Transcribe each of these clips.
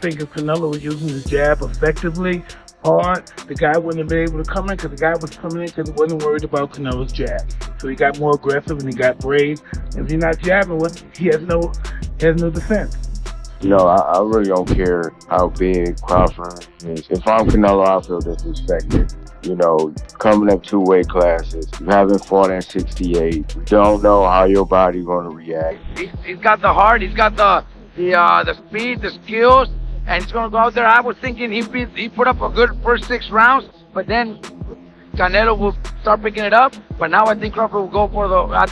think if Canelo was using his jab effectively, hard, the guy wouldn't have been able to come in because the guy was coming in because he wasn't worried about Canelo's jab. So he got more aggressive and he got brave. If he's not jabbing, he has no defense. I really don't care how big Crawford is. If I'm Canelo, I feel disrespected. Coming up 2 weight classes, you haven't fought at 68. You don't know how your body's going to react. He's got the heart, he's got the speed, the skills, and he's going to go out there. I was thinking he put up a good first 6 rounds, but then Canelo will start picking it up. But now I think Crawford will go for I'm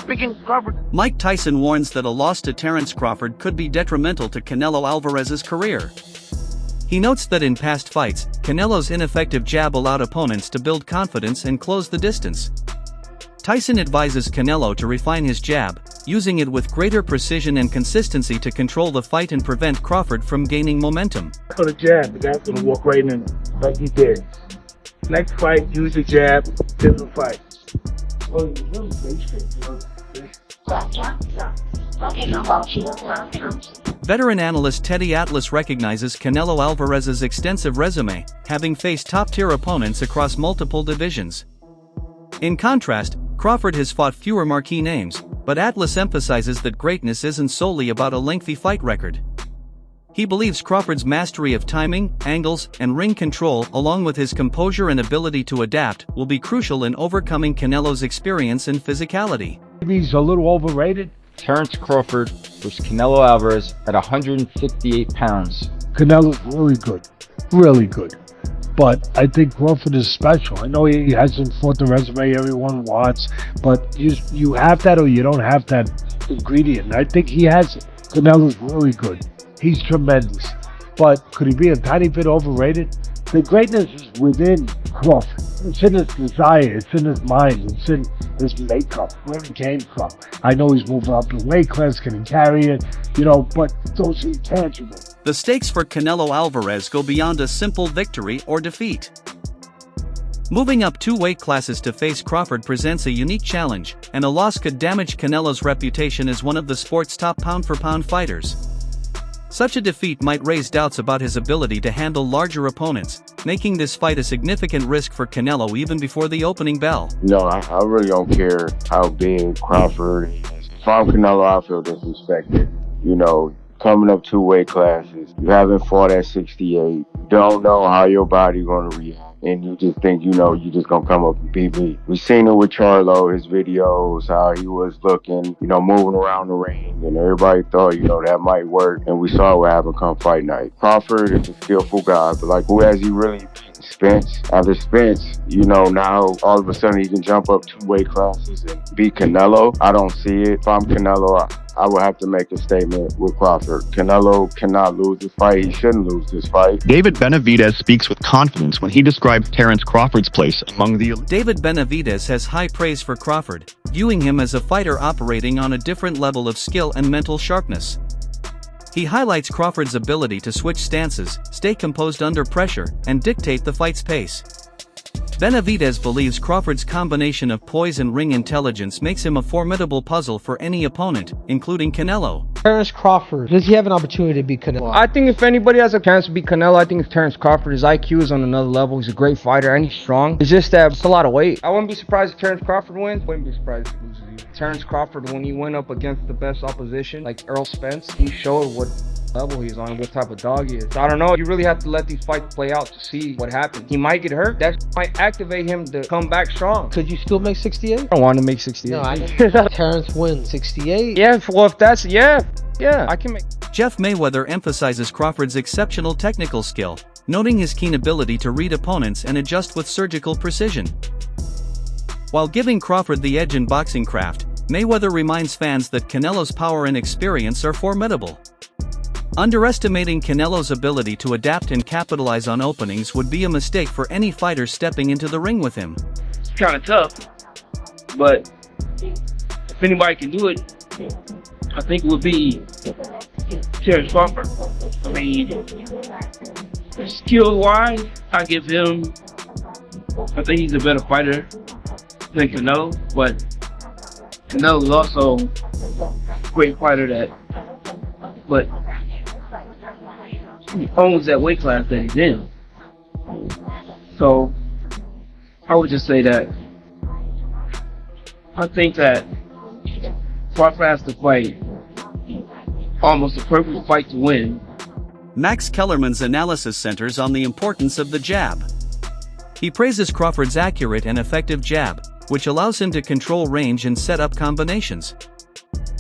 picking Crawford. Mike Tyson warns that a loss to Terence Crawford could be detrimental to Canelo Alvarez's career. He notes that in past fights, Canelo's ineffective jab allowed opponents to build confidence and close the distance. Tyson advises Canelo to refine his jab, using it with greater precision and consistency to control the fight and prevent Crawford from gaining momentum. For the jab, the guy's going to walk right in it, like he did. Next fight, use the jab, different fight. Veteran analyst Teddy Atlas recognizes Canelo Alvarez's extensive resume, having faced top-tier opponents across multiple divisions. In contrast, Crawford has fought fewer marquee names, but Atlas emphasizes that greatness isn't solely about a lengthy fight record. He believes Crawford's mastery of timing, angles, and ring control, along with his composure and ability to adapt, will be crucial in overcoming Canelo's experience and physicality. Maybe he's a little overrated. Terence Crawford versus Canelo Alvarez at 158 pounds. Canelo's really good. But I think Crawford is special. I know he hasn't fought the resume everyone wants, but you have that or you don't have that ingredient. I think he has it. Canelo's really good. He's tremendous. But could he be a tiny bit overrated? The greatness is within Crawford. It's in his desire, it's in his mind, it's in his makeup, where he came from. I know he's moving up the weight class, can he carry it, but those are intangible. The stakes for Canelo Alvarez go beyond a simple victory or defeat. Moving up 2 weight classes to face Crawford presents a unique challenge, and a loss could damage Canelo's reputation as one of the sport's top pound-for-pound fighters. Such a defeat might raise doubts about his ability to handle larger opponents, making this fight a significant risk for Canelo even before the opening bell. I really don't care how big Crawford is. If I'm Canelo, I feel disrespected. Coming up 2 weight classes, you haven't fought at 68. You don't know how your body's going to react. And you just think, you're just going to come up and beat me. We seen it with Charlo, his videos, how he was looking, moving around the ring. And everybody thought, that might work. And we saw what happened come fight night. Crawford is a skillful guy, but who has he really beaten? Spence. After Spence, now all of a sudden he can jump up 2 weight classes and beat Canelo. I don't see it. If I'm Canelo, I would have to make a statement with Crawford. Canelo cannot lose this fight. He shouldn't lose this fight. David Benavidez speaks with confidence when he describes Terence Crawford's place among the elite. David Benavidez has high praise for Crawford, viewing him as a fighter operating on a different level of skill and mental sharpness. He highlights Crawford's ability to switch stances, stay composed under pressure, and dictate the fight's pace. Benavidez believes Crawford's combination of poise and ring intelligence makes him a formidable puzzle for any opponent, including Canelo. Terence Crawford, does he have an opportunity to beat Canelo? I think if anybody has a chance to beat Canelo, I think it's Terence Crawford. His IQ is on another level. He's a great fighter and he's strong. It's just that it's a lot of weight. I wouldn't be surprised if Terence Crawford wins. Wouldn't be surprised if he loses either. Terence Crawford, when he went up against the best opposition, like Errol Spence, he showed what level he's on, what type of dog he is. So I don't know. You really have to let these fights play out to see what happens. He might get hurt. That might activate him to come back strong. Could you still make 68? I don't want to make 68. No, Terence wins 68. Yeah, well, if that's, yeah, I can make. Jeff Mayweather emphasizes Crawford's exceptional technical skill, noting his keen ability to read opponents and adjust with surgical precision. While giving Crawford the edge in boxing craft, Mayweather reminds fans that Canelo's power and experience are formidable. Underestimating Canelo's ability to adapt and capitalize on openings would be a mistake for any fighter stepping into the ring with him. It's kind of tough, but if anybody can do it, I think it would be Terence Crawford. I mean, skill-wise, I think he's a better fighter than Canelo, but Canelo's also a great fighter but he owns that weight class that he's in. So I would just say that I think that Crawford has to fight almost a perfect fight to win. Max Kellerman's analysis centers on the importance of the jab. He praises Crawford's accurate and effective jab, which allows him to control range and set up combinations.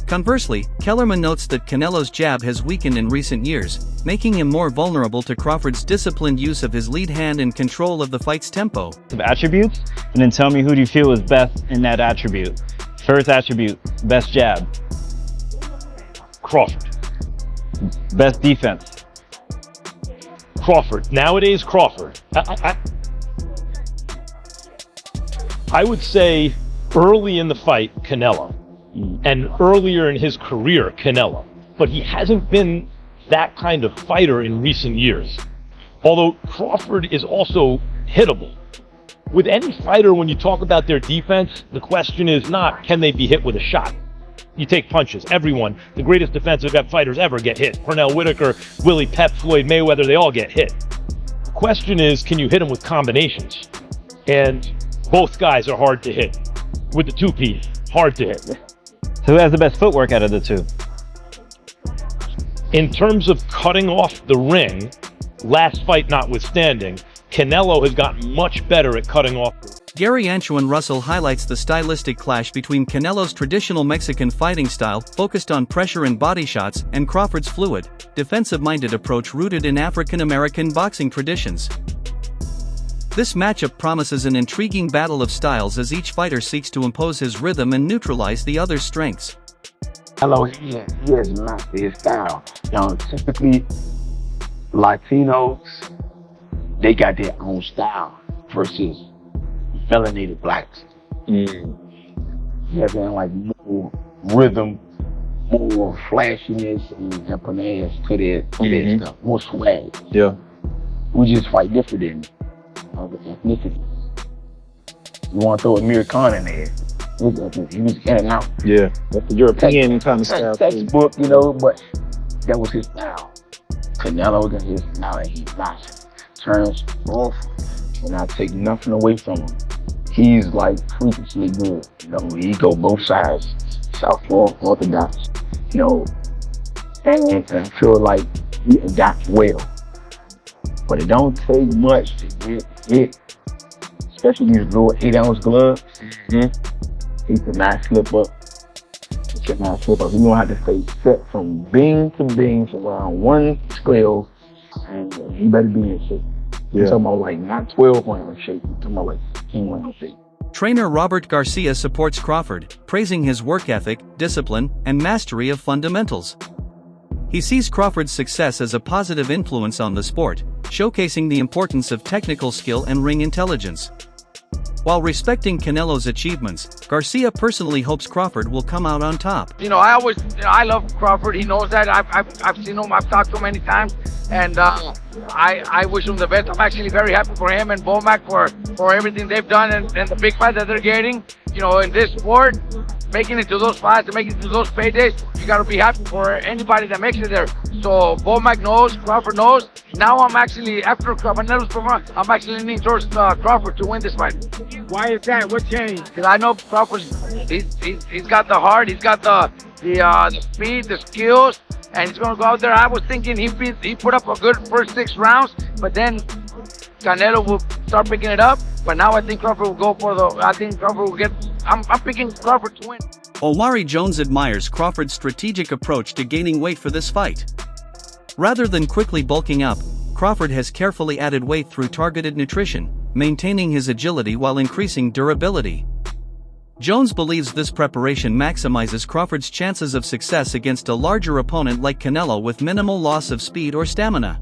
Conversely, Kellerman notes that Canelo's jab has weakened in recent years, making him more vulnerable to Crawford's disciplined use of his lead hand and control of the fight's tempo. Of attributes, and then tell me who do you feel is best in that attribute. First attribute, best jab. Crawford. Best defense. Crawford. Nowadays, Crawford. I would say early in the fight, Canelo. And earlier in his career, Canelo. But he hasn't been that kind of fighter in recent years. Although Crawford is also hittable. With any fighter, when you talk about their defense, the question is not, can they be hit with a shot? You take punches. Everyone, the greatest defensive fighters ever get hit. Pernell Whitaker, Willie Pep, Floyd Mayweather, they all get hit. The question is, can you hit them with combinations? And both guys are hard to hit. With the two-piece, hard to hit. So who has the best footwork out of the two? In terms of cutting off the ring, last fight notwithstanding, Canelo has gotten much better at cutting off. Gary Antoine Russell highlights the stylistic clash between Canelo's traditional Mexican fighting style, focused on pressure and body shots, and Crawford's fluid, defensive-minded approach rooted in African-American boxing traditions. This matchup promises an intriguing battle of styles as each fighter seeks to impose his rhythm and neutralize the other's strengths. Hello, he has mastered his style. Typically, Latinos, they got their own style versus melanated blacks. Yeah, man, like more rhythm, more flashiness and panache to their stuff, more swag. Yeah. We just fight different than other ethnicities. You want to throw Amir Khan in there? He was in and out. Yeah, that's the European kind of style. Textbook, but that was his style. Canelo got his style and he's not. Terence, Crawford, and I take nothing away from him. He's like freakishly good. He go both sides, southpaw, orthodox. And I feel like he adapts well. But it don't take much to get hit, especially these little 8-ounce gloves. He cannot slip up. He gonna have to stay set from bing to bing from around 112, and he better be in shape. You're talking about like not 12 round shape, you're talking about like 10 round shape. Trainer Robert Garcia supports Crawford, praising his work ethic, discipline, and mastery of fundamentals. He sees Crawford's success as a positive influence on the sport, showcasing the importance of technical skill and ring intelligence. While respecting Canelo's achievements, Garcia personally hopes Crawford will come out on top. I love Crawford. He knows that. I've seen him. I've talked to him many times, and I wish him the best. I'm actually very happy for him and Bomac for everything they've done and the big fight that they're getting. In this sport, making it to those fights and making it to those paydays, you got to be happy for anybody that makes it there. So Bomac knows, Crawford knows. Now I'm actually, after Canelo's performance, I'm actually leaning towards Crawford to win this fight. Why is that? What changed? Because I know Crawford, he's got the heart, he's got the speed, the skills, and he's going to go out there. I was thinking he put up a good first 6 rounds, but then Canelo will start picking it up. But now I think Crawford will go for I'm picking Crawford to win. Omari Jones admires Crawford's strategic approach to gaining weight for this fight. Rather than quickly bulking up, Crawford has carefully added weight through targeted nutrition, maintaining his agility while increasing durability. Jones believes this preparation maximizes Crawford's chances of success against a larger opponent like Canelo with minimal loss of speed or stamina.